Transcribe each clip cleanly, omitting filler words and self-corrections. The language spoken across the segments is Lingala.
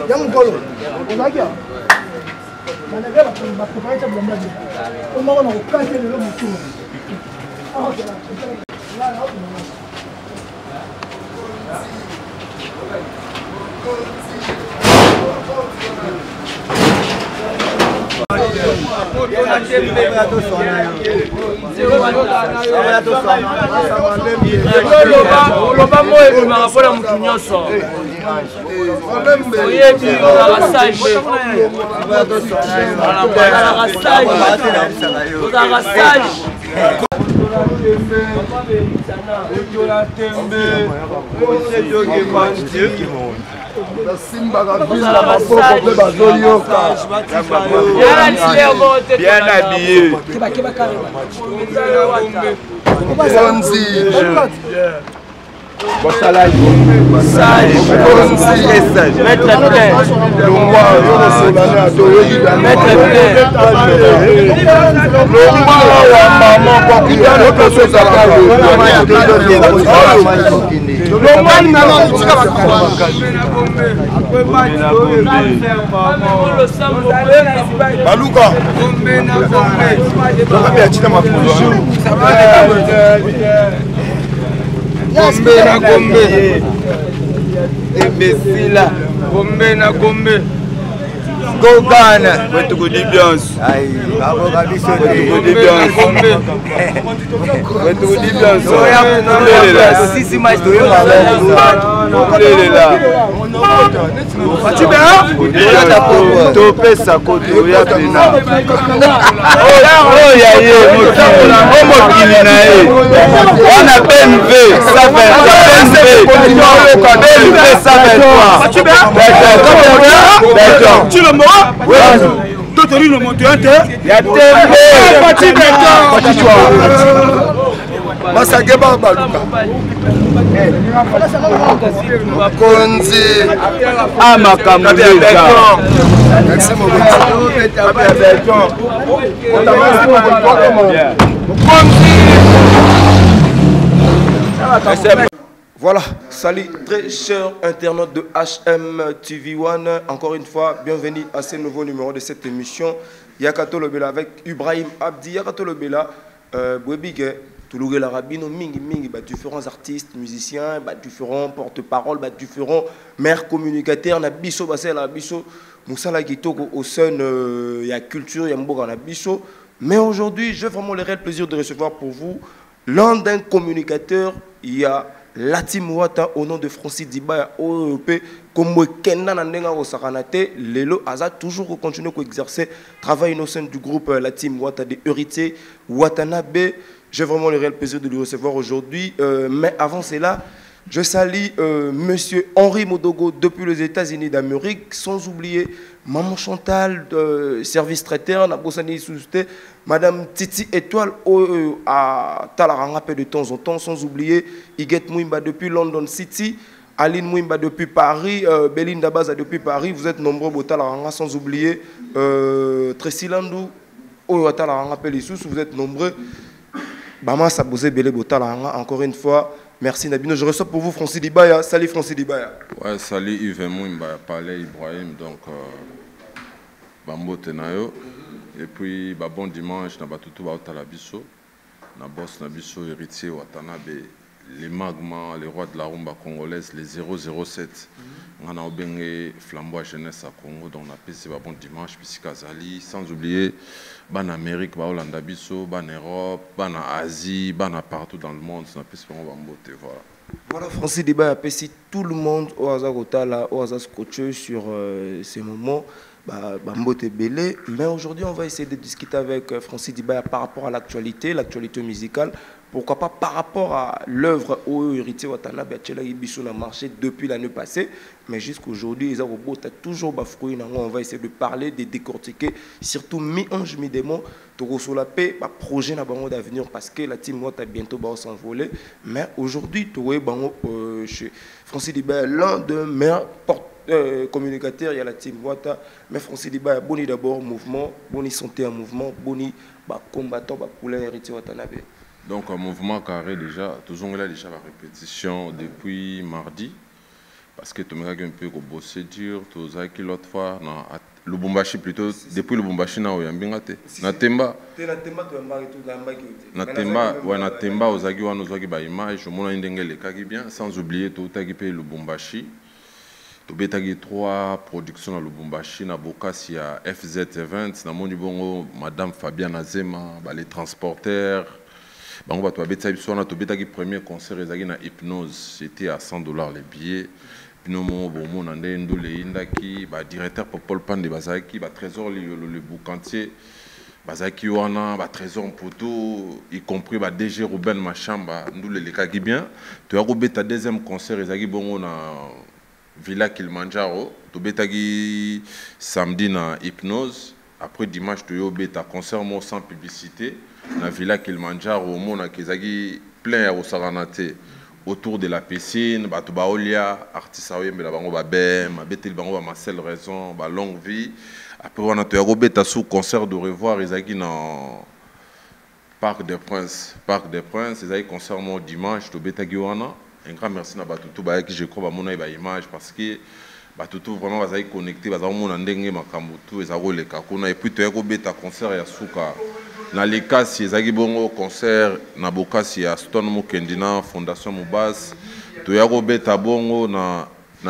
Ya mukolo. Ozakia. Banaga ba préparer ça blamba. On m'a on a cassé le mutu. Là là. Bien habillé. Gombe na Gombe, imbécile, Gombe na Gombe, go Ghana, ouais tu connais bien, aïe, bravo Gabi, tu connais bien, Gombe, ouais tu connais bien, il est là, si si mais tu es là, il est là, tu bien, tu pèses ça côté, il y a plus là, oh ya ya, oh mon kilinae, on a BMV, ça fait BMV, ça fait tu bien, tu le mot, oui. Toi tu le monteur, il y a Masageba Baluka. Konzi. Ah Makamouza. Merci mon Voilà, salut très chers internautes de HM TV One. Encore une fois, bienvenue à ce nouveau numéro de cette émission. Yakato Lobela avec Ibrahim Abdi. Yakato Lobela, Bwebige, Toulouse Larabino, Mingi, différents artistes, musiciens, différents porte-parole, différents maires communicateurs, Nabiso, Basel, Biso, Moussala Gitoko, au sein il y a culture, il y a Mboga, Nabiso. Mais aujourd'hui, j'ai vraiment le réel plaisir de recevoir pour vous l'un d'un communicateur, il y a la team Wata au nom de Francis Dibaya OEP comme Kenda Nandenga Osaranate Lelo Aza toujours continuer à exercer travail au sein du groupe la team Wata de héritiers Watanabe. J'ai vraiment le réel plaisir de le recevoir aujourd'hui, mais avant cela je salue monsieur Henri Modogo depuis les États-Unis d'Amérique, sans oublier Maman Chantal de service traiteur, Nabosani Sousté, Madame Titi Étoile à Talaranga de temps en temps, sans oublier Iguette Mouimba depuis London City, Aline Mouimba depuis Paris, Belinda Baza depuis Paris, vous êtes nombreux au Talaranga, sans oublier Tracy Landou au Talaranga Pelissous, vous êtes nombreux. Bama Sabosé Belé Talaranga, encore une fois. Merci Nabino. Je reçois pour vous Francis Dibaya. Salut Francis Dibaya. Ouais, salut Yves Mouimba, Palais Ibrahim. Donc, Bambo Tenayo. Et puis, bon dimanche, na batutu ba Otalabiso. Na boss Nabiso, héritier Watanabe. Les Magma, les rois de la rumba congolaise, les 007. On a obéi Flambois Jeunesse à Congo. Donc, on a passé bon dimanche, puis Kazali. Sans oublier, en Amérique, en Hollande, en Europe, en Asie, partout dans le monde. On a passé bon beauté. Voilà. Voilà, Francis Dibaya a passé tout le monde au hasard au hasard scotché sur ces moments. Mais aujourd'hui, on va essayer de discuter avec Francis Dibaya par rapport à l'actualité musicale. Pourquoi pas par rapport à l'œuvre au héritier Watanabe qui a marché depuis l'année passée, mais jusqu'aujourd'hui, ils ont toujours bafoué. On va essayer de parler, de décortiquer, surtout mi-ange, mi-démon, sur la paix, projet d'avenir parce que la team Wata bientôt s'envoler. Mais aujourd'hui, chez Francis Dibaya, l'un des meilleurs communicateurs, il y a la team Wata, mais Francis Dibaya, boni d'abord mouvement, boni santé en mouvement, boni combattant pour l'héritier Watanabe. Donc un mouvement carré déjà, toujours là déjà la répétition depuis mardi. parce que tu m'as un peu bossé dur, tu as qui l'autre fois, Lubumbashi plutôt, depuis Lubumbashi, na oyambingate. Na Temba. Na Temba, ouais, na Temba, ozagi wana ozagi ba image, omona ndenge lekaki bien, sans oublier tout tagi pe Lubumbashi. Tu betagi 3 productions na Lubumbashi, na Bokasi ya FZ Events, na moni bongo Madame Fabienne Azema, ba les transporteurs. Bango ba to betsa biso na to betagi premier concert ezagi na Hypnose, c'était à $100 les billets. Pinomo bon na ndendo le indaki ba directeur Popol Pande bazaki ba trésor le boucantier bazaki wana ba trésor poto y compris ba DG Ruben Machamba ndule le kaki bien to yako beta deuxième concert ezaki bongo na Villa Kilimanjaro to betagi samedi na Hypnose après dimanche to yo beta concert mo sans publicité na Villa Kilimanjaro mona kezaki plein ya osaranate autour de la piscine, bah tu baolia, artiste mais la bango ba bem, betel bango ba Marcel Raison, ba longue vie. Après on a tout beta sous concert de revoir Isaki dans Parc des Princes, Isaki concert mon dimanche to beta giwana. Un grand merci na batutu ba qui je crois ba mona ba image parce que batutu vraiment bazaki connecté baza mona ndenge makambo tout ezako le kakuna et puis to yako beta concert ya suka. Na Likasi ezaki bongo concert na Bokasi ya Stone Mukendina Fondation Mubas to yako beta bongo na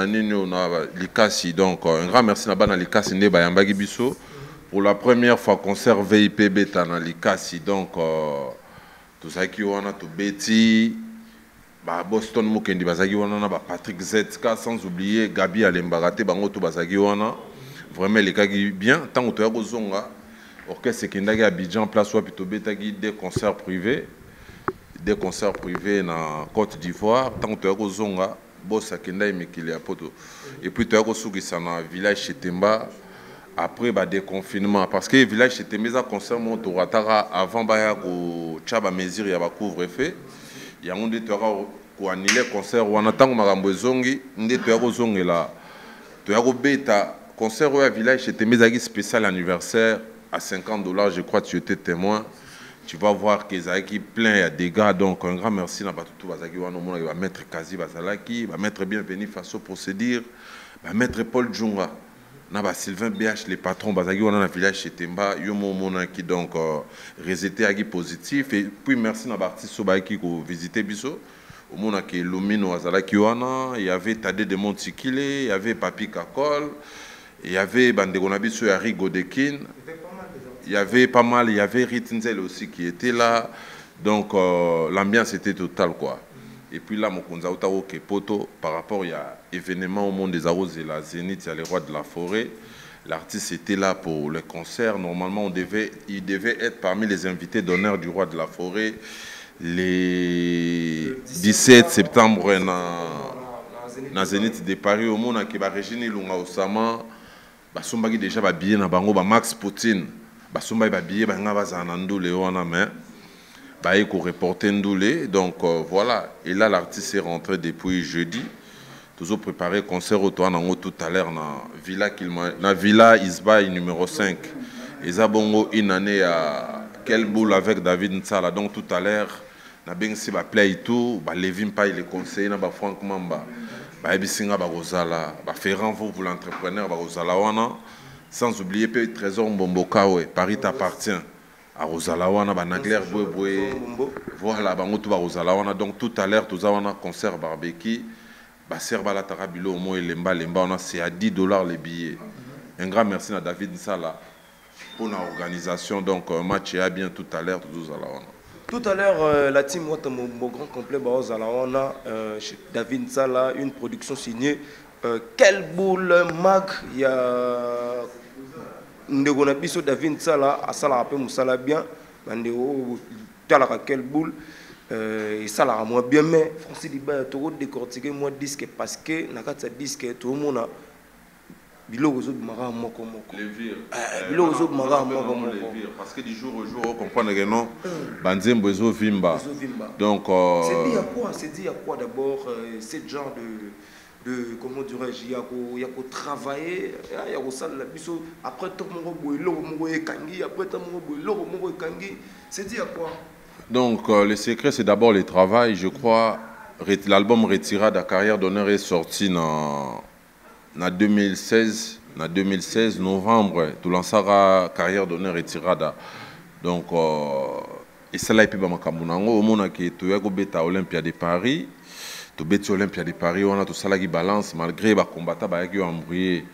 nino na Likasi donc un grand merci na bana Likasi nde bayambaki biso pour la première fois concert VIP beta na Likasi donc to zaki wana to beti ba Boston Mukendi bazaki wana na ba Patrick ZK sans oublier Gabi Alembagate bango to bazaki wana vraiment lekaki bien tant to yako zonga orchestre Kendagi à Abidjan, place où plutôt betagi des concerts privés na Côte d'Ivoire. Tant que tu as zonga, boss à Kendagi mais qu'il y a poto. Et puis tu as souki ça na village chez Temba. Après bah déconfinement parce que village chez Temba concert mon toratara avant bah ko chaba mesure ya ba couvre-feu. Ya onde tu auras ko annuler concert wana tango makambo zongi, nde tu as zongela. Tu as beta concert au village chez Temba spécial anniversaire. À $50, je crois que tu étais témoin. Tu vas voir qu'ils ont plein de dégâts. Donc, un grand merci à Batutu Bazaki. Il va mettre Kazi Bazalaki, il va mettre bienvenu face au procédure, il va mettre Paul Djunga, Sylvain BH, les patrons Bazaki, on a un village chez Temba, Yomo Mona qui donc résulté à positif. Et puis, merci à l'artiste Sobaki qui a visité Bisso. Au monde qui est Lumino Azalaki, il y avait Tade de Montikile, il y avait Papi Kakol, il y avait Bandegonabiso Yari Godekin. Il y avait pas mal, il y avait Rittenzel aussi qui était là. Donc l'ambiance était totale quoi. Et puis là, Mokonza Otao Kepoto, par rapport à l'événement au monde des Arros et la Zénith, il y a les rois de la forêt. L'artiste était là pour le concert. Normalement, il devait être parmi les invités d'honneur du roi de la forêt. Les 17 septembre, dans Zénith de Paris, au monde qui va Régine Lunga Osama, Basombaki déjà ba billet na bango ba Max Poutine. Basumba ba billet ba ngaba za na ndule wana mais ba eko reporter ndule donc voilà et là l'artiste est rentré depuis jeudi toujours préparé concert au toit nango tout à l'heure na Villa Isbaï numéro 5 et ça bongo une année à quel boule avec David Nsala donc tout à l'heure na bengsi ba play tout ba Levin pa il est conseiller na ba Franck Mamba ba ebisinga ba Rosala ba Ferrand vous l'entrepreneur ba Rosala wana. Sans oublier le Trésor Mbombokawe, Paris t'appartient. À Rosalawana, Banagler, Boué, voilà, Rosalawana. Donc tout à l'heure, tout un concert barbecue. Basser Balatarabilo, au moins, c'est à $10 les billets. Un grand merci à David Nsala pour l'organisation. Donc, un match est bien tout à l'heure, Tout à l'heure, la team mon grand complet, chez David Nsala, une production signée. Quelle boule mag, il y a ndeko na biso David Nsala asala rappel musala bien bandeko talaka quelle boule et ça la moi bien mais Francis Liba to décortiquer moi disque parce que na kati disque tout le monde a biloko zo bimara moko moko les vire biloko zo bimara moko moko parce que du jour au jour on comprend que non banzembo zo vimba donc c'est dit à quoi d'abord ce genre de comment dirais-je, il y a qu'au travailler, il y a qu'au salle la biso, après tout mon robot, l'eau est kangi, après tout mon robot, l'eau est kangi, c'est dit à quoi? Donc le secret c'est d'abord le travail, je crois, l'album Retirada Carrière d'honneur est sorti en 2016. En 2016, novembre, tout lancera Carrière d'honneur Retirada. Donc, et ça là, et puis, au monde qui est à Olympia de Paris, tout bête Olympia de Paris, on a tout ça là qui balance, malgré les combattants qui ont embrouillé.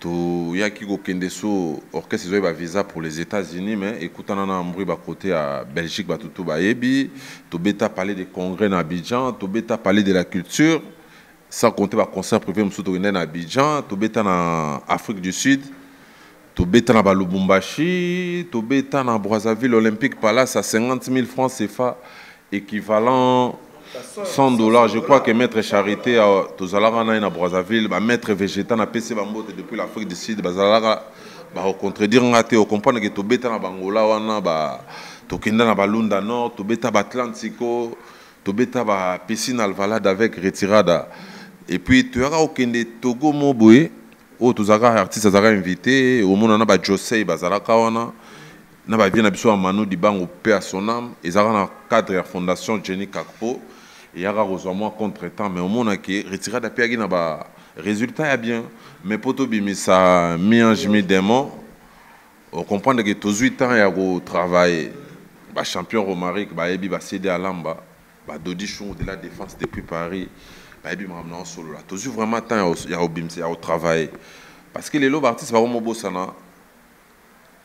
Il y a qui ont so orchestre ils ont visa pour les États-Unis, mais écoute, on a embrouillé côté à Belgique, tout baébi, tout bêta parler des congrès à Abidjan, tout bêta parler de la culture, sans compter les concerts privés à Abidjan, tout bêta en Afrique du Sud. Tobeta na Lubumbashi, Tobeta na Brazzaville Olympique Palace à 50 000 francs CFA, équivalent $100. Je crois que Maître Charité à Brazzaville, Maître Végéta na PC Bambote depuis l'Afrique du Sud, Bazalara, au contredire, on comprend que Tobeta na Bangola, wana, Tokenda na Balunda Nord, Tobeta Atlantico, Tobeta ba piscine Alvalade avec Retirada. Et puis tu auras au Kende Togo Moboué. Oh, tous les artistes sont invités. Au monde, on a José Bazalakawana. On a bien habitué à Manu Dibango paix à son âme. Ils ont un cadre de la fondation Jenny Kakpo. Il y a un contre-temps. Mais au monde, qui est retiré de Piagui, le résultat est bien. Mais pour tout le ça mi-ange, mi-démon. On comprend que tous les 8 ans, il y a un travail. Le champion Romaric, il va céder à Lamba. Dodi Chou de la défense depuis Paris. Toujours vraiment temps il y a au travail parce que les lots artistes vont au Bossana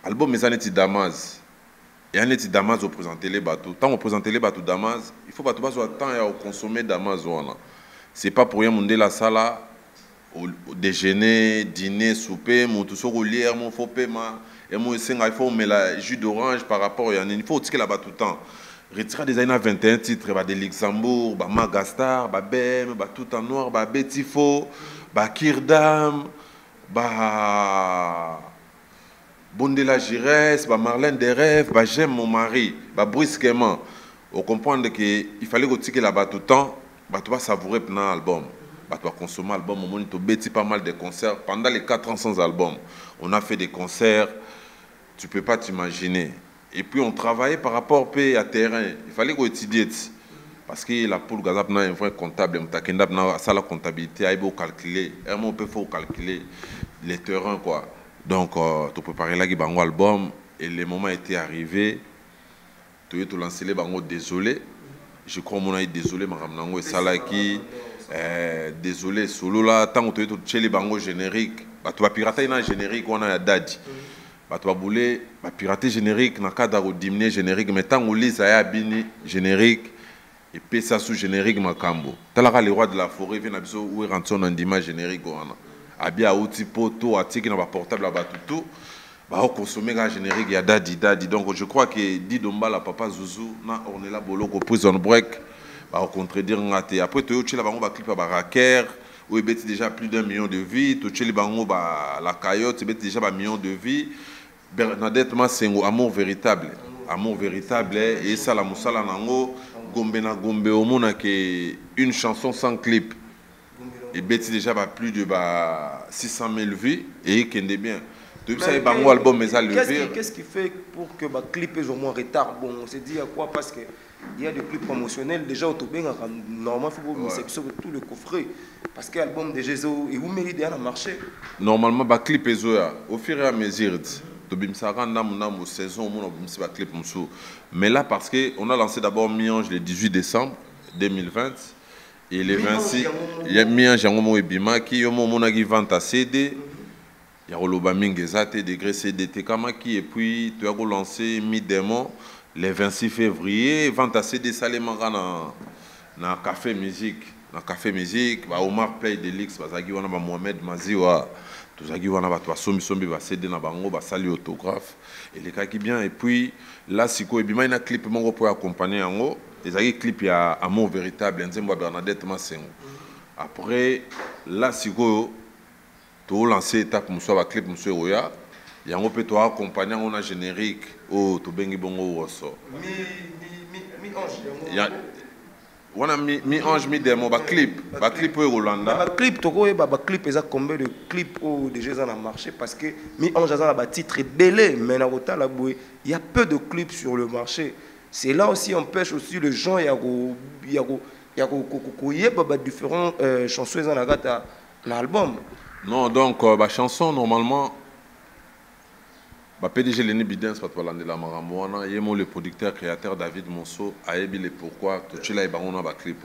album mais aneti Damas et aneti Damas au présenter les bateaux tant on présenter les bateaux Damas il faut pas tout temps à consommer Damas c'est pas pour rien monter la salle au déjeuner dîner souper mon tout sur au lire mon faut paiement et moi il faut mettre la jus d'orange par rapport il faut tirer là-bas tout le temps. Retira des années 21 titres, de Luxembourg, Magastar, BEM, Tout en Noir, Betifo, Kirdam, Bondela Giresse, Marlène des Rêves, J'aime mon mari, brusquement. On comprend qu'il fallait que là-bas tout le temps, tu vas savourer l'album. Tu vas consommer l'album, tu vas pas mal de concerts. Pendant les 4 ans sans album, on a fait des concerts, tu ne peux pas t'imaginer. Et puis on travaillait par rapport à terrain. Il fallait qu'on étudie. Parce que la poule Gazap n'a un vrai comptable. Ça la comptabilité, il faut calculer. On peut calculer les terrains. Quoi. Donc, tu préparais là un album. Et le moment était arrivé. Tu as lancé les bango désolé. Je crois que mon a désolé. Et ça là qui. Désolé. Solo là, tant que tu as les bango génériques. Tu vas pirater un générique. On a Dadi. Tu vas bouler, pirater générique, dans le cadre de diminuer générique, mais tant que tu as bini générique, et puis ça sous générique, Makambo. Tu as les rois de la forêt, ils viennent où ils rentrent dans l'image générique. Abi a outil poto, a tiré dans le portable, tout. On consomme un générique, il y a Dadi. Donc je crois que dit Domba, la papa Zouzou, on est là, Boloko, prison break, on contredire. Après, tu as un clip à Baraker. Où il y a déjà plus d'1 million de vies, tu as la caillotte, il y a déjà 1 million de vies. Bernadette c'est un amour véritable. Amour véritable, et ça, la moussala nango, gombe na gombe au monde qui une chanson sans clip. Et Betty déjà plus de 600 000 vues et qui est bien. Tu sais, il album mais qu'est-ce qui fait pour que le clip est au moins retard? Bon, on s'est dit à quoi? Parce qu'il y a des clips promotionnels déjà au Tobin, normalement il faut que tout le coffret. Parce que l'album de Jésus, il vous mérite à marcher. Normalement, le clip est au fur et à mesure. Mais là, parce qu'on a lancé d'abord Mi-Ange le 18 décembre 2020 et le 26, il y a Mi-Ange et Bima qui ont vendu à CD. Il y a Roloba Mingezate, Degré CD, Tekamaki, et puis tu as lancé Mi-Démon le 26 février, vente à CD Salemanga dans Café Musique. Dans Café Musique, Omar Play Delix, Mohamed Maziwa. Tout ça qui va avoir sombi va céder na bango va saluer autographe et les cas qui bien et puis là siko et bima ina clip mongo pour accompagner en les a clip ya amour véritable nzembo Bernadette Masengo après là siko to lancer étape muso va clip muso roya yango peut to accompagner on a générique oh to bengi bongo woso mi ange on a Mi-Ange, Mi-Démon, clip au Rolanda. Clip, clip, ils ont combien de clips déjà dans le marché parce que Mi-Ange a un titre belé, mais il y a peu de clips sur le marché. C'est là aussi empêche aussi les gens, il y a il y a différentes chansons dans l'album. Non, donc, la chanson, normalement, PDG Lenny Bidens, le producteur, créateur David Monceau, a émis pourquoi tu l'as un clip.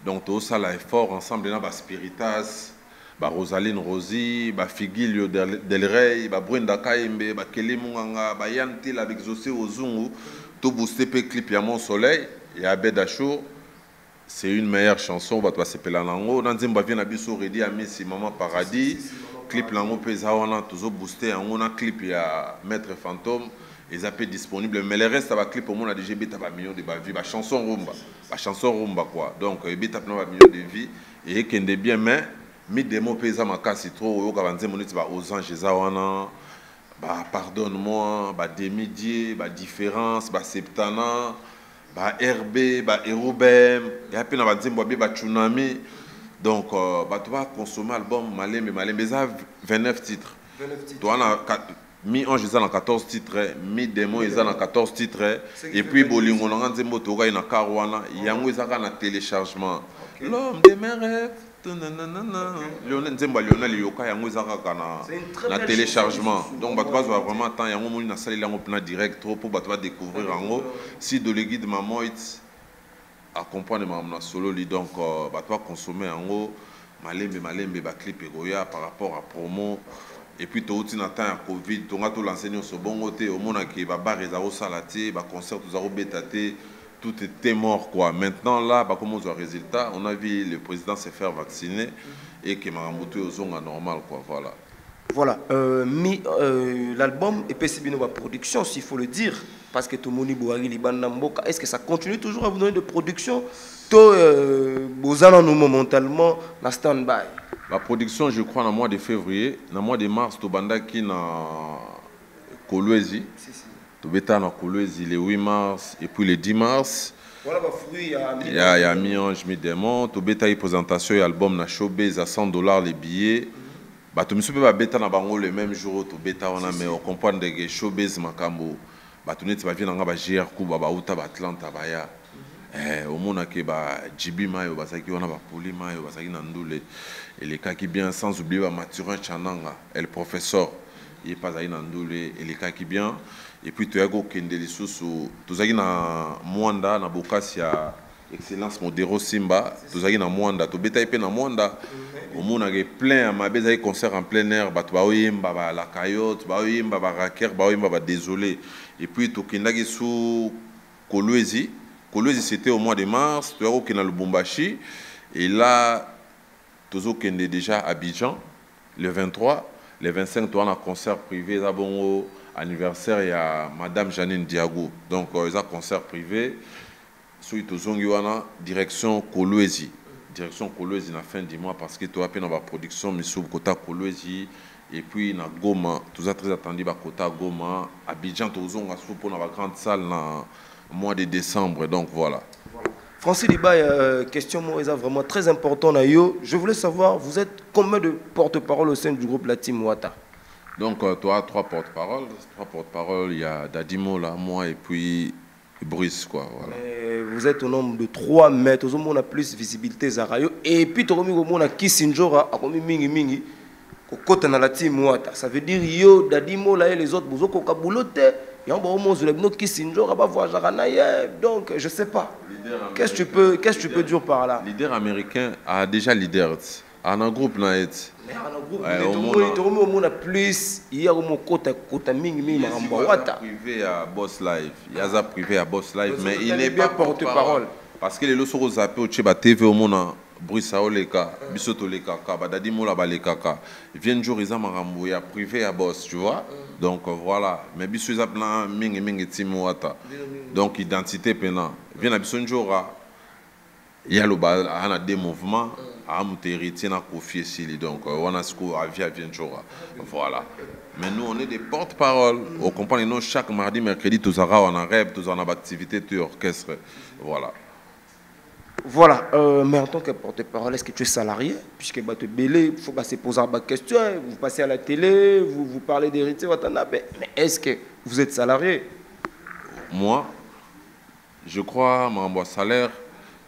Donc, tout ça, l'effort ensemble, il y a Spiritas, Rosaline Rosie, Figilio Del Rey, Brenda Kaimbe, Kelly Munganga, Yantil avec Zosé Ozungu, tout boosté le clip, il y a Mon Soleil, il y a Abed Achour. C'est une meilleure chanson, on va s'appeler Lango. Dans un bavien abisso ready à Messi Maman Paradis, clip Lango pesa on a toujours boosté, on a clip il y a Maître Fantôme, ils appellent disponible, mais le reste va clip au monde a déjà bêta ba million de bavi, ba chanson rumba quoi. Donc bêta plein ba million de vie et qu'en est bien mais mi démo pesa ma casse trop au kavanze monite ba aux anges zawana, ba pardonne-moi, ba demi-dié, ba différence, ba septana. RB, Erubem, et puis on va dire Tsunami. Donc, tu vas consommer l'album Malembe, mais ça 29 titres. 29 titres. Tu as mi-ange, ils ont 14 titres, mi-démon, ils ont 14 titres. Et puis, Bolingo, on a dit que il y a Caruana, il y a un téléchargement. L'homme de mes rêves. Lionel Nzemba Lionel Yoka yango ezaka na téléchargement donc bato bazwa vraiment temps yango moni na salle yango plan direct trop pour bato ba découvrir yango si de le guide mamoit accompagne na solo li donc bato ba consommer yango malembe ba clip egoya par rapport à promo et puis tout na temps ya Covid to nga to l'enseignant so bongo te au mona ki ba bar ezaro salati ba concert ezaro betate. Tout était mort quoi. Maintenant là, comme on voit le résultat, on a vu le président se faire vacciner et que Maramoutou est aux ondes normal quoi. Voilà. Voilà. L'album est PCB Nova Production, s'il faut le dire, parce que tout le monde est. Est-ce que ça continue toujours à vous donner de production? Momentalement la stand-by. La production, je crois, dans le mois de février, dans le mois de mars, tout banda qui na Kolwezi. Beta na Kolwezi le 8 mars et puis le 10 mars. Voilà, il y a mi-ange, mi-démon. Tu beta une présentation et album na Showbiz à $100 les billets. Tu me suis pas beta na bango le même jour. Tu beta on a mais on comprend que Showbiz makambo. Tu n'es pas venu dans la GR Kuba ba uta ba Atlanta ba ya. Au monde que ba Jibi Mayo ba saki on a ba Poli Mayo ba saki na Ndule et les cas qui bien sans oublier ba Mathurin Chananga et le professeur il est pas à Ndule et les cas qui bien. Et puis tu as Kendeli Sousou, tu as na Mwanda na Bokasi ya Excellence Modero Simba, tu as na Mwanda, tu beta ipe na Mwanda. Au monde a plein ma beza concert en plein air, ba tu ba oyemba ba la Coyote, ba oyemba ba Raker, ba oyemba ba Désolé. Et puis tu kendagi sous Kolwezi. Kolwezi c'était au mois de mars, tu as na Lubumbashi et là tu as kende déjà à Abidjan le 23, le 25 tu as un concert privé à Bongo. Anniversaire, il y a Madame Janine Diago. Donc, il y a un concert privé. Direction Kolwezi. Direction Kolwezi à la fin du mois parce que tu as une production, mais sur Kota Kolwezi. Et puis, na Goma. Tout ça très attendu, Kota Goma. Abidjan, tu as une grande salle dans le mois de décembre. Donc, voilà. Francis Liba, question vraiment très importante. Je voulais savoir, vous êtes combien de porte-parole au sein du groupe La Team Wata? Donc, tu as 3 porte-paroles. 3 porte-paroles, il y a Dadimo, là, moi, et puis Brice, quoi. Voilà. Vous êtes au nombre de 3 mètres. On a plus de visibilité, Zarayo. Et puis, tu as Kissinjora, Mingi, Kokota na la Team Wata. Ça veut dire, yo, Dadimo, là, et les autres, vous avez boulotte. Donc, je ne sais pas. Qu'est-ce que tu peux dire par là? Leader américain a déjà leader. En un groupe, il y a plus, il y a privé à Boss Live. Il y a privé à Boss Live, mais il n'est pas porte-parole. Parce que les lots sont zappés au TV au monde. Brissa Oleka, Bisoto Lekaka, Badadi Moula Balekaka. Il vient un jour, ils ont un privé à Boss, tu vois. Donc voilà. Mais Bissou, ils ont Ming Timouata. Donc identité pénale. Il vient à Bissou un jour, il y a des mouvements. Donc, on a ce qu'on a vu à Vienchora. Voilà. Mais nous, on est des porte-parole. On comprend que chaque mardi, mercredi, tous on a rêve, tous on a activité, tu orchestre. Voilà. Voilà. Mais en tant que porte-parole, est-ce que tu es salarié? Puisque il faut se poser des questions. Vous passez à la télé, vous parlez d'héritier, mais est-ce que vous êtes salarié? Moi, je crois, mon salaire,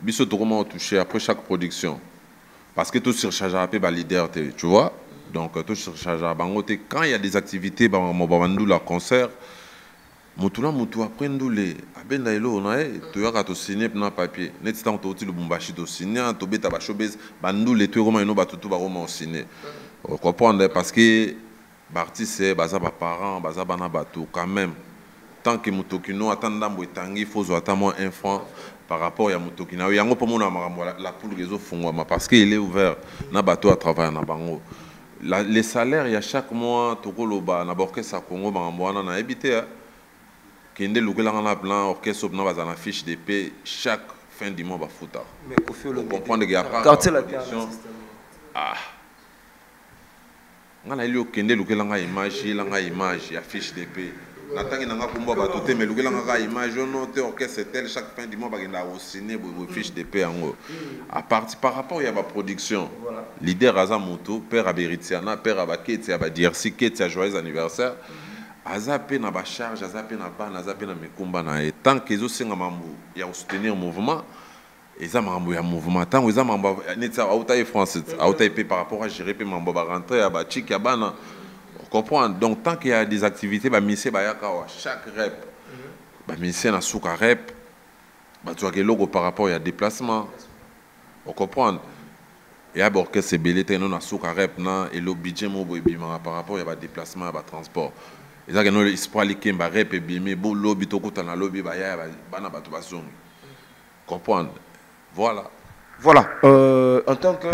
biso to comment toucher après chaque production parce que tout surcharge après ba leader tu vois donc tout surcharge bango te quand il y a des activités ba mo la concert mutula mutu après ndule abenda elo na to yaka to signer na papier net temps to ti Lubumbashi to signer to beta ba showbiz bandule to comment no ba tutu ba comment signer comprendre parce que l'artiste baza ba parents baza bana bato quand même tant que mutokino atanda mbo etangi faut attendre un franc par rapport à mutokina yango pour mon la poule réseau fungwa parce qu'il est ouvert na bato à travailler na bango les salaires il y a chaque mois to koloba na orchestre Congo bangwana na habité kende lukela na plan orchestre na baza na fiche de paie chaque fin du mois ba futa mais Kofi Olomide comprendre que y a pas quartier la ngana ili okende lukela nga image ya fiche de paie natangi nanga kumba bato te mais lukela nga image on te orchestre tel chaque fin du mois bagenda au ciné bo fiche de paie yango à partir par rapport ya ba production leader aza moto père aberitiana père abaketi ya ba DRC keti ya joyeux anniversaire azape na ba charge azape na bana azape na mikumba na et tant que zo senga mambo ya soutenir mouvement eza mambo ya mouvement tant eza mambo neta auta français auta par rapport à gérer pe mambo ba rentrer ya ba chik ya bana comprendre donc tant qu'il y a des activités ba misé ba yaka chaque rep ba misé na suka rep ba tu ke logo par rapport à déplacement on comprendre et à bord que c'est belé non na suka rep na et le budget mo boy bima par rapport à ba déplacement ba transport et ça que no espoir li ba rep et bimé bo lobby to kota na lobby ba ya bana ba to ba zongi comprendre voilà. Voilà, en tant que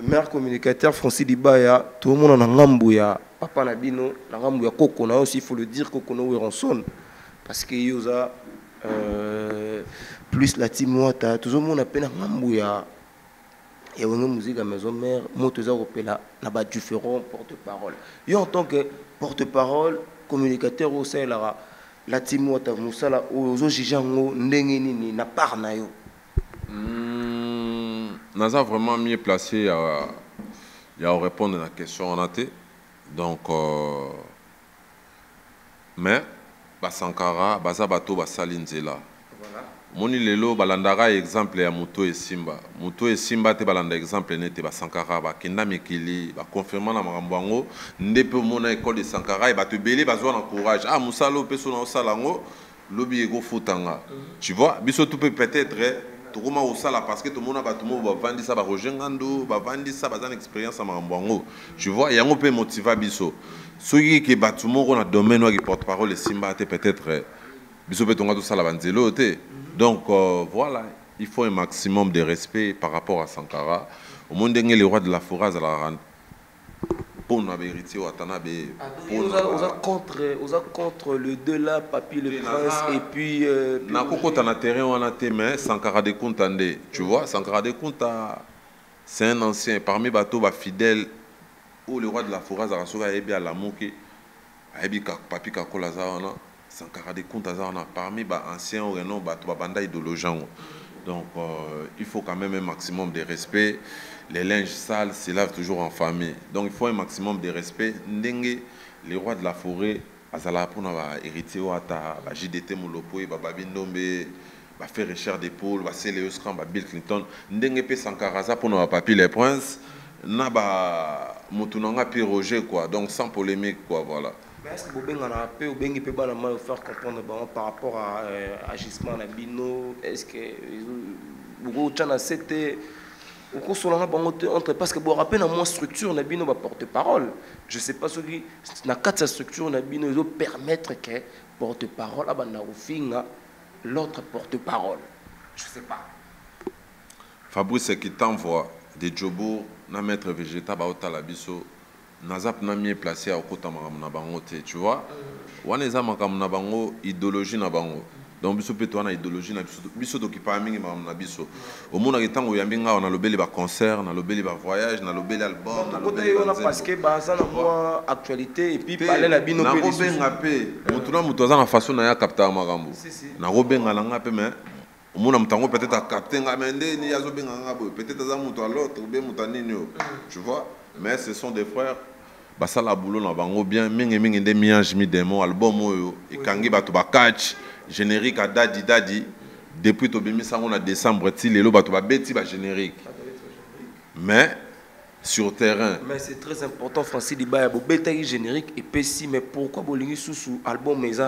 maire communicateur, Francis Dibaya, tout le monde en a ngambouya, papa Nabino, na ngambouya Koko, na aussi il faut le dire Koko no Weronson, parce que yosa plus la team Wata, tout le monde a peine ngambouya, et on a musique à maison mère, motoza opela, na ba différents porte-parole. Yo en tant que porte-parole, communicateur au sein la team Wata, musala ozo jijango ndengeni na parna yo. Naza vraiment mieux placé à répondre à la question en athée. Donc, mais, Sankara, Bazabato, Basalinzela. Moni lelo balandara exemple ya Muto et Simba. Muto et Simba te balanda exemple nete Sankara ba kenda mikili ba confirmer na marambango ndepe mona école de Sankara et ba te belé bazwa na courage. Ah musalo peso na osalango lobi ego futanga. Tu vois, biso tout peut peut-être Tokoma osala parce que tout le monde va vendre ça, va rejoindre, va vendre ça, va avoir une expérience à Marambango. Tu vois, il y a un peu motivé biso. Ceux qui bâtiment on a domaine qui porte-parole les Simba peut-être biso peut tout ça la banzelo té. Donc voilà, il faut un maximum de respect par rapport à Sankara. Au monde le roi de la forêt à la pour nous héritier Watanabe. Aux contre le de là, Papi le prince et puis. Nakoko t'en a terrain on a té mais Sankara de Kuntande. Tu vois, Sankara de Kunta, c'est un ancien parmi bateaux fidèles où le roi de la forêt a rassuré à Ebi à la Mouké, à Ebi Papi Kakola Zahana, Sankara de Kunta Zahana parmi les anciens ou non bateaux banda idéologiens. Donc il faut quand même un maximum de respect. Les linges sales se lavent toujours en famille. Donc il faut un maximum de respect. Ndenge, les rois de la forêt, Azala pour héritier Ouata, JDT Moulopoe, Babi Ndombe, faire Richard d'épaule, Céléus Kram, Bill Clinton. Ndenge pe Sankaraza pour nos papiers les princes. Naba Moutounanga puis Roger quoi. Donc sans polémique quoi, voilà. Mais est-ce que vous pouvez faire comprendre par rapport à agissement Nabino? Est-ce que vous avez parce que vous rappelez dans mon structure Nabino va porte-parole. Je ne sais pas ce qui dans quatre structures Nabino ils permettre que porte-parole l'autre porte-parole. Je ne sais pas. Fabrice qui t'envoie des jobos na maître végétal ba otalabiso nazap na mieux placé à kota na bango te, tu vois. Wana eza makam na bango idéologie na bango. Donc biso pe to na idéologie na biso to ki pa mingi na biso. Au monde ki tango yambinga on a lobeli ba concert, na lobeli ba voyage, na lobeli album, na lobeli parce que baza na moi actualité et puis parler na bino pe. Na robenga pe, mutuna mutoza na façon na ya capter makambo. Na robenga langa pe mais au monde mutango peut-être à capter ngamende ni yazo benga ngabo, peut-être za muto à l'autre ou bien mutanino. Tu vois? Mais ce sont des frères. Basala boulot na bango bien mingi nde miange mi demo album oyo ikangi bato ba catch générique à dadi depuis tobimi sango na décembre ti lelo bato ba beti ba générique. Mais sur terrain. Mais c'est très important, Francis Dibaya, bo beta générique et pessi, mais pourquoi bolingi sous album maison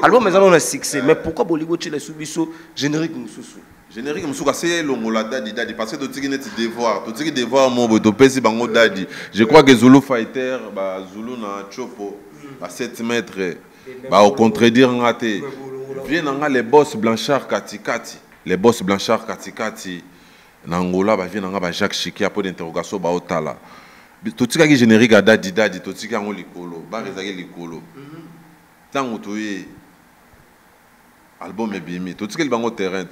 album maison on a succès, mais pourquoi bolingo tchile subiso générique mususu? Générique musuka c'est longola dadi parce que totiki net devoir, totiki devoir mon boto pesi bango dadi. Je crois que Zulu Fighter ba Zulu na chopo à 7 mètres ba au contredire ngate. Viennent les boss Blanchard Katikati, les boss Blanchard Katikati. Nangola ba vient nga Jacques Chiki pour d'interrogation ba otala. Totika ki générique à dadi totika ngo likolo, ba rezaki likolo. Tango toye album ebimi, totika bango terrain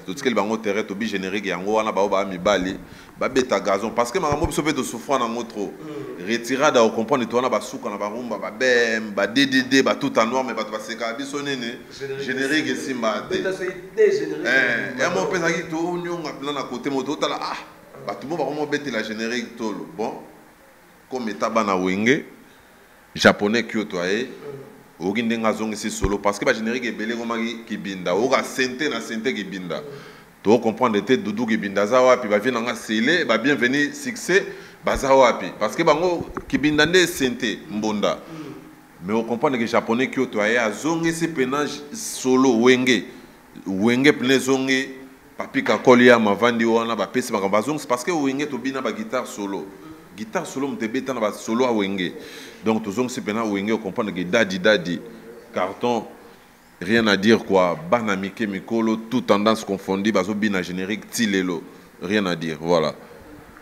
to bi générique yango wana ba ba mibali, ba beta gazon parce que makambo biso pe to souffrant nango trop. Retirade au comprendre to wana ba suka na ba rumba ba bem, ba DDD ba tout en noir mais ba to ba seka biso nene générique simba. Mon pesa ki to nyonga plan na côté moto tala ba tout ba vraiment bete la générique tolo. Bon, comme etaba na wenge japonais kyoto aye oginde ngazongi si solo parce que ba générique ebele ngoma ki binda oka sente na sente ki binda. To comprendre te dudu ki binda za wapi ba vina nga sele ba bienvenue succès baza wapi parce que bango ki binda nde sente mbonda. Mais on comprend que les japonais qui ont été à zonge ce pénage solo wenge plein zonge papi kakolia mavandi wana ba pesi ba zonge parce que wenge to bina ba guitare solo mtebeta na ba solo a wenge donc to zonge ce pénage wenge on comprend que dadi carton rien à dire quoi bana mike mikolo tout tendance confondue bazo bina générique tilelo rien à dire voilà.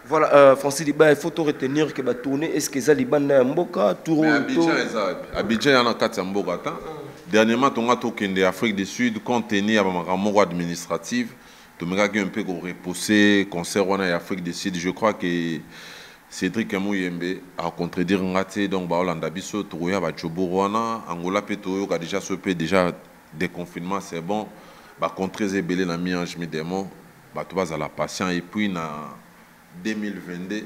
Voilà, Francis Diba, il faut retenir que la tournée, est-ce que ça Liban Mboka, Toronto? Abidjan, il y a 4 Mboka. Dernièrement, on a toqué Afrique du Sud, compte tenu à ma administrative, tu me un peu reposer concert en Afrique du Sud. Je crois que Cédric Amouyembe a contredire Ngate, donc Hollande Bisso, Touya, Choborwana, Angola Petoyo, qui a déjà sauvé déjà déconfinement, c'est bon. Contre Zébélé, la mi-ange, mi-démon, tu vas à la patience et puis na 2022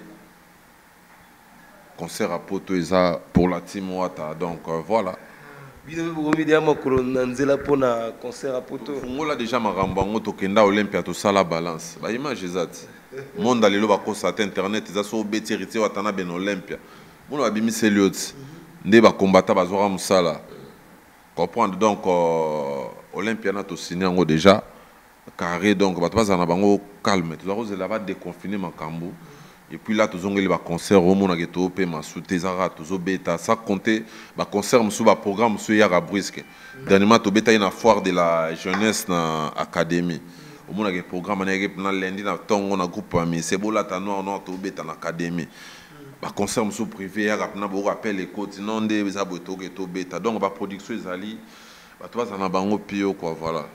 concert à Poto Eza pour la team Wata donc voilà. Concert à Poto. Fungola déjà marambango to kenda Olympia to sala balance. Ba image ezati. Monde alelo ba ko sata internet eza so beti héritier watana ben Olympia. Mono abimi seliot. Nde ba combattant bazora musala. Comprendre donc Olympia na to signé ngo déjà carré donc bato bazana bango calme tu dois là va déconfiner makambo et puis là tous ongeli ba concert au mona geto pe masute zara tous beta ça compter ba concert musu ba programme musu ya Brisque dernièrement to beta na foire de la jeunesse na académie au mona ge programme na lundi na tongo na groupe ami c'est bola ta no to beta na académie ba concert musu privé ya na bo rappel les côtes non de za boto geto beta donc ba production ezali bato bazana bango pio quoi voilà.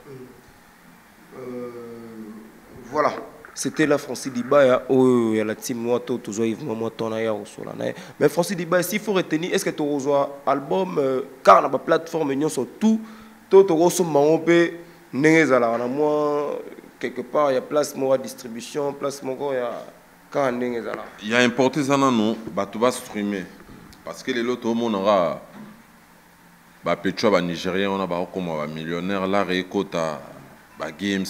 Voilà, c'était la Francis Dibaya, il y a la team Noato, toujours Yves Momotonaya au Solana. Mais Francis Dibaya, s'il faut retenir, est-ce que tu reçois album, car on a plateforme, nous sur tout reçois Maombe, Nengezala, on a moins, quelque part, il y a place, moi, distribution, place, moi, il y a quand Nengezala. Il y a importé ça, non, tu vas streamer. Parce que les autres, on aura, Petra, Nigérien, on a comme millionnaire, là, réécota. Games,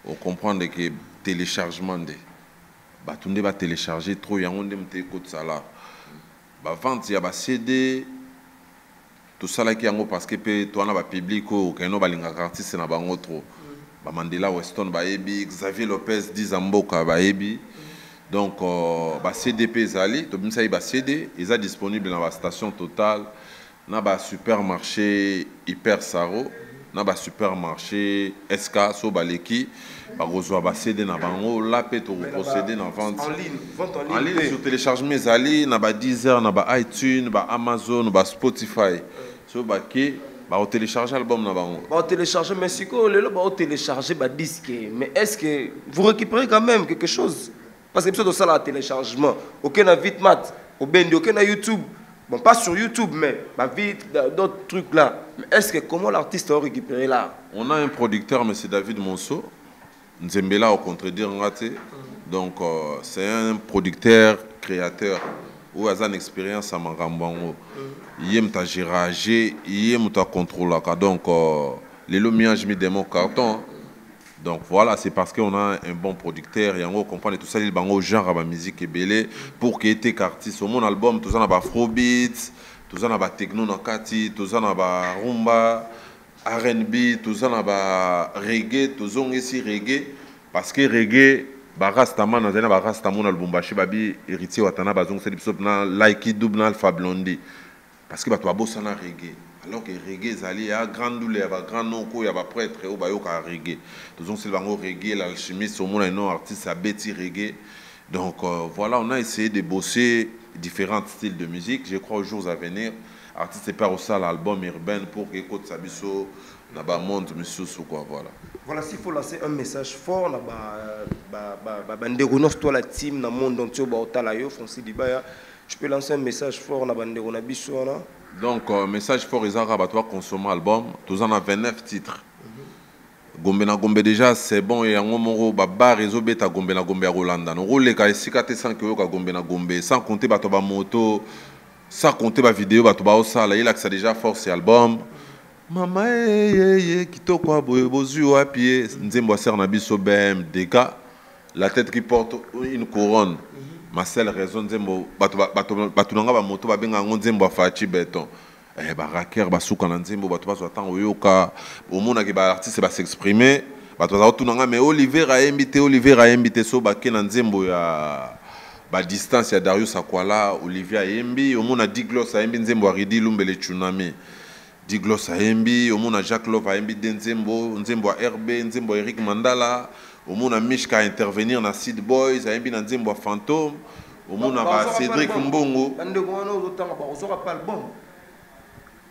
on comprend que téléchargement de tout va télécharger trop y a on dem écoute ça là vente il y a CD tout ça là qui yango parce que toi na ba public ko keno balinga artiste na bango trop Mandela Weston baebi Xavier Lopez Dizamboka baebi donc CDP zali to bimsa ba CD ils disponible dans la station Total na ba supermarché Hyper Saro na ba supermarché SK so baleki ba reçoit ba CD na bango la pe to procéder na vente en ligne sur téléchargement zali na ba Deezer na ba iTunes ba Amazon ba Spotify so ba ki ba télécharger album na bango ba télécharger mais siko lelo ba télécharger ba disque mais est-ce que vous récupérez quand même quelque chose parce que besoin de ça la téléchargement aucun na vite mat au bendi aucun na YouTube. Bon, pas sur YouTube, mais vite, d'autres trucs là. Mais est-ce que comment l'artiste a récupéré là? On a un producteur, M. David Monceau. Nzembela au contredire Ngate. Donc, c'est un producteur, créateur, où il a une expérience à Marambango. Il aime ta gérage, il aime ta contrôle. Donc, Les lomiages mis des mots carton. Donc voilà, c'est parce qu'on a un bon producteur et on comprend tout ça, il bango genre à la musique et belé pour qu'il y ait des artistes sur mon album, tout ça na ba afrobeat, tout ça na ba techno na kati, tout ça na ba rumba, R&B, tout ça na ba reggae, tout ça aussi reggae parce que reggae ba rastaman na zena ba rastamon na Lubumbashi babi héritier watana bazong c'est bisop na Laiki double na Alpha Blondy parce que ba to bossa na reggae. Alors que reggae il y a grand douleur, il y a grand nom, il y a prêtre, il y a reggae. Tous on sait le reggae, l'alchimiste, au monde un artiste à Betty reggae. Donc voilà, on a essayé de bosser différents styles de musique. Je crois aux jours à venir, artiste est pas au salle album urbain pour que écoute Sabiso, n'a pas monde monsieur ou quoi voilà. Voilà, s'il faut lancer un message fort là bas toi la team dans monde entier ba otalayo Fonsi Dibaya. Je peux lancer un message fort na bande na biso là. Donc, message fort, ils ont consommer l'album. Tous en a 29 titres. Gombe na Gombe déjà, c'est bon. Et en gros, bar réseau bêta Gombe na Gombe à Rolanda. Nous roulons les cas ici 400 kg à Gombe na Gombe. Sans compter batoba moto, sans compter ba vidéo, batoba au sala. Il a que ça déjà fort c'est album. Mama kito kwa bozu à pied. Nzembo ser na biso bem deka. La tête qui porte une couronne. Ma seule raison Nzembo batunanga ba moto ba benga Nzembo fachi béton. Ba raker ba souka na Nzembo bato ba attend oyoka au monde que ba artiste ba s'exprimer bato za tunanga mais Olivier a invité so ba ke na Nzembo ya ba distance ya Darius Akwala Olivier a yembi au monde Diglos a yembi Nzembo aridi lumbele tsunami Diglos a yembi au monde Jacques Love a yembi Nzembo RB Nzembo Eric Mandala au monde Mishka a intervenir na Seed Boys a yembi na Nzembo Fantôme au monde ba Cédric Mbongo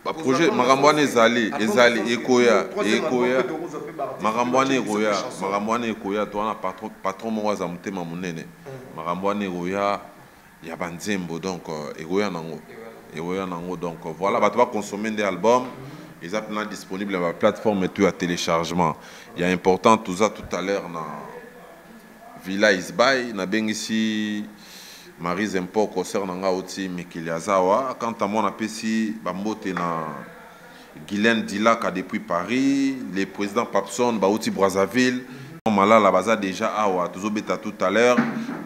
ba projet Marambwane ezali ekoya Marambwane ekoya to na patron mo za mutema munene Marambwane ekoya ya banzembo donc ekoya nango donc voilà ba to va consommer des albums ils sont disponibles sur la plateforme et tout à téléchargement il y a important tout ça tout à l'heure na Villa Isbay na bengisi Marie Zempo concert nanga oti Mikiliazawa quand à mon apesi bambote na Guylaine Dilaka depuis Paris les présidents Papson ba oti Brazzaville malala baza déjà awa tozobeta tout à l'heure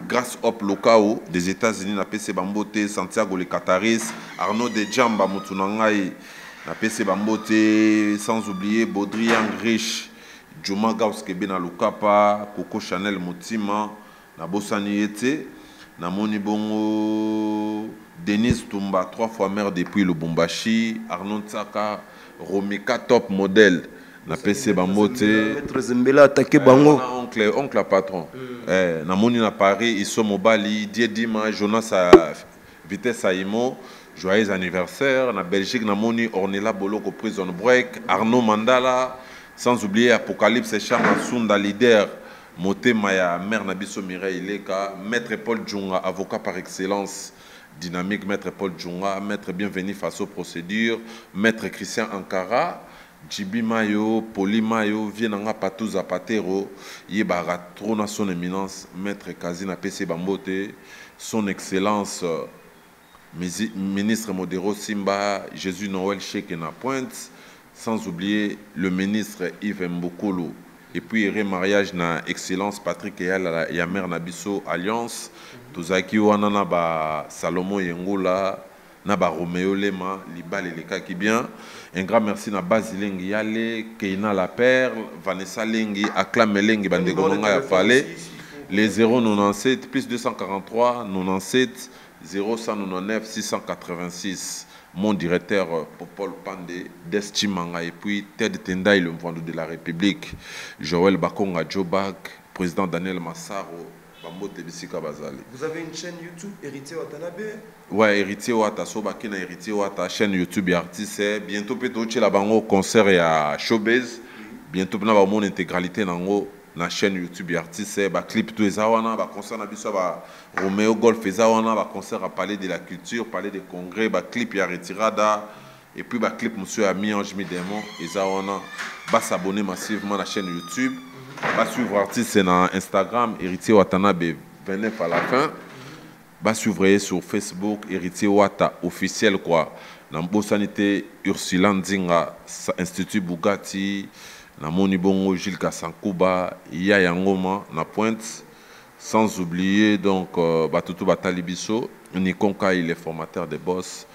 grâce au locao des États-Unis na pesi bambote Santiago le Cataris Arnaud de Djamba mutunangai na pesi bambote sans oublier Baudrillard Rich Juma Gauskebe na Lukapa Coco Chanel Mutima na Bosani Ete Namoni Bongo, Denise Tumba, 3 fois maire depuis Lubumbashi, Arnaud Tsaka, Romeka top modèle, na PC Bambote, Maître Zembela attaqué Bango, oncle patron. Namoni na Paris, Isso Mobali, Diedima, Jonas Vitesse Aimo, joyeux anniversaire. Na Belgique, Namoni Ornella Boloko Prison Break, Arnaud Mandala, sans oublier Apocalypse Chama Sunda leader. Moté Maya, mère Nabiso Mireille Leka, maître Paul Djunga, avocat par excellence, dynamique, maître Paul Djunga, maître bienvenu face aux procédures, maître Christian Ankara, Djibi Mayo, Poli Mayo, Vienanga Patou Zapatero, Yebara Trona son éminence, maître Kazina PC Bambote, son excellence, ministre Modero Simba, Jésus Noël Chekena Pointe, sans oublier le ministre Yves Mbokolo. Et puis, mariage na excellence Patrick et ya mère Nabiso Alliance. Tozaki wanana ba Salomon Yengola, na ba Romeo Lema, Libal et Leka qui bien. Un grand merci na Basilengi Yale, Keina La Perle, Vanessa Lengi, Aklam Lengi, Bandegononga ya Fale. Les 097 plus 243 97 0199 686. Mon directeur Popol Pandé, Destimanga et puis Ted Tendai, le vendeur de la République, Joël Bakonga Jobak, président Daniel Massaro, Bambote Bissika Bazali. Vous avez une chaîne YouTube, Héritier Watanabe? Ouais, Héritier Wata, Sobaki na Héritier Wata, chaîne YouTube et artiste. Bientôt, peut-être, la bango concert et à Showbiz. Bientôt, on va mon intégralité dans la chaîne YouTube et artiste. Ba clip tout ezawana, ba concert na biso ba Romeo Golf ezawana, ba concert à parler de la culture, parler des congrès, ba clip ya retirada et puis ba clip monsieur Ami Ange Midemon ezawana, ba s'abonner massivement à la chaîne YouTube, ba suivre artiste na Instagram Héritier Watanabe 29 à la fin, ba suivre sur Facebook Héritier Wata officiel quoi. na mbosanité Ursula Nzinga Institut Bugatti na moni bongo Gilles Kasankuba Yaya Ngoma na Pointe, sans oublier donc Batutu Batalibiso Nikonka, il est formateur des boss,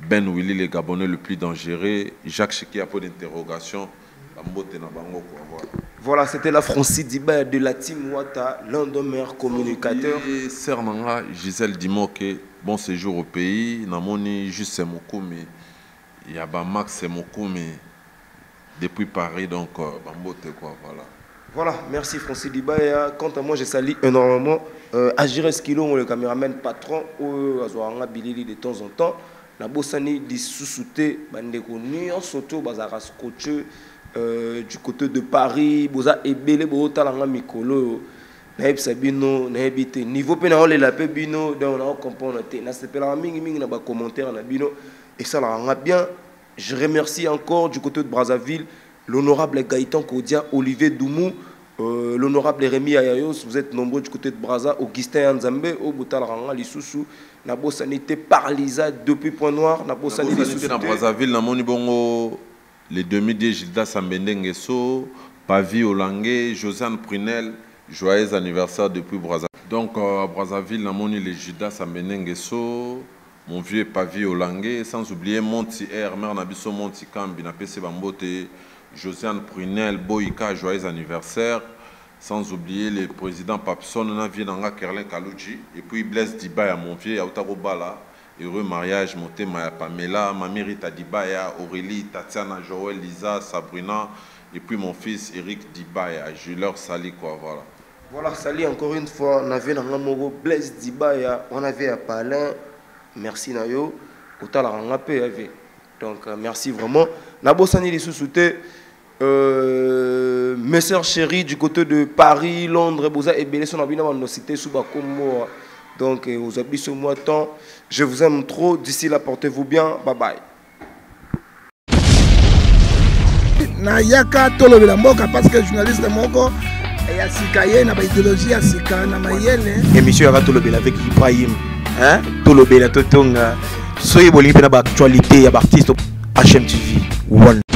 Ben Willy le Gabonais le plus dangereux, Jacques Cheki a peu d'interrogation. Voilà, c'était la Francis Diba de la Team Wata, l'un des meilleurs communicateurs. Et Sernanga, Gisèle Dimoke, bon séjour au pays. Namoni juste Semokoumi, il y a Max Semokoumi depuis Paris, donc Bambote quoi, voilà. Voilà, merci Francis Diba. Quant à moi, je salue énormément Agir Esquilo, le caméraman patron, ou Azoanga Bilili de temps en temps. La Bossani dit sous-souté, Bandeko Nion, Soto, Bazara Scotche. Du côté de Paris, boza ebele bo talanga mikolo na sabino na habité niveau pena on la bino donc on comprend na sepela mingi na ba commentaire na bino et ça la rend bien. Je remercie encore du côté de Brazzaville l'honorable Gaëtan Kodia, Olivier Doumou, l'honorable Rémi Ayayos, vous êtes nombreux du côté de Brazza, Augustin Nzambe au Botalanga Lisusu na Bossanité par Lisa depuis Point Noir na Bossanité na Brazzaville na moni bongo les 2010 Gilda Sambendengeso, Pavi Olangé, Josiane Prunel, joyeux anniversaire depuis Brazzaville. Donc à Brazzaville, on a les Gilda Sambendengeso, mon vieux Pavi Olangé, sans oublier Monti R, mère Nabiso Monti Kambi, Napese Bambote, Josiane Prunel, Boïka, joyeux anniversaire. Sans oublier le président Papson, Navienanga Kerlin Kalouji, et puis Blaise Dibaya, mon vieux Autaro Bala. Heureux mariage, Motema Pamela, Mamie Rita Dibaya, Aurélie, Tatiana, Joël, Lisa, Sabrina, et puis mon fils Eric Dibaya. Je leur salue quoi, voilà. Voilà, salut encore une fois. On avait dans Mogo Blaise Dibaya, on avait à Palin, merci Nayo, autant la rangapé donc merci vraiment. Nabosani les sous-soutés, mes sœurs chéries du côté de Paris, Londres, Boza et Bélé sont dans nos cités sous Bakomo. Donc, aux habits ce mois temps, je vous aime trop. D'ici là, portez-vous bien. Bye bye. Na yaka tolo bila mboka parce que journaliste moko ya sikaye na ba idéologie ya sika na mayele. Émission ya tolo bila avec Ibrahim, hein? Tolo bila totonga. Soyez bolingi na ba actualité ya ba artiste HMTV. One.